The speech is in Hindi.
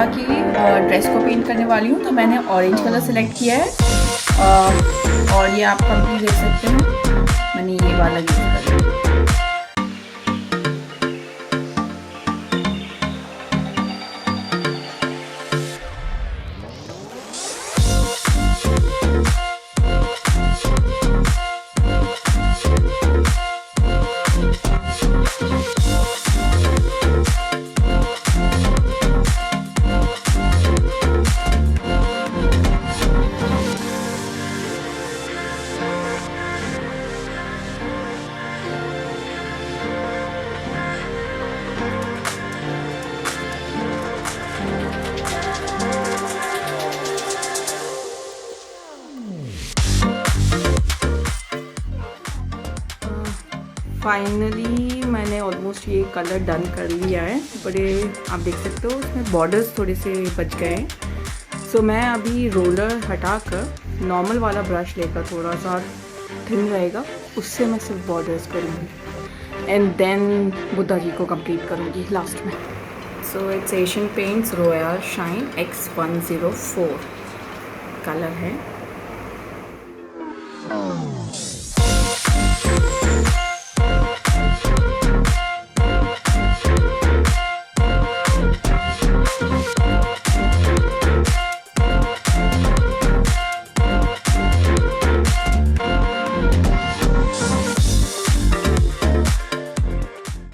बुद्धा की ड्रेस को पेंट करने वाली हूँ, तो मैंने ऑरेंज कलर सेलेक्ट किया है। और ये आप कंप्लीट देख सकते हैं, मैंने ये वाला यूज़ कर लिया। फाइनली मैंने ऑलमोस्ट ये कलर डन कर लिया है। बड़े आप देख सकते हो इसमें बॉर्डर्स थोड़े से बच गए हैं। सो मैं अभी रोलर हटा कर नॉर्मल वाला ब्रश लेकर, थोड़ा सा थिन रहेगा, उससे मैं सिर्फ बॉर्डर्स करूँगी एंड देन बुद्धा जी को कंप्लीट करूँगी लास्ट में। So it's Asian paints royal shine X104 colour है।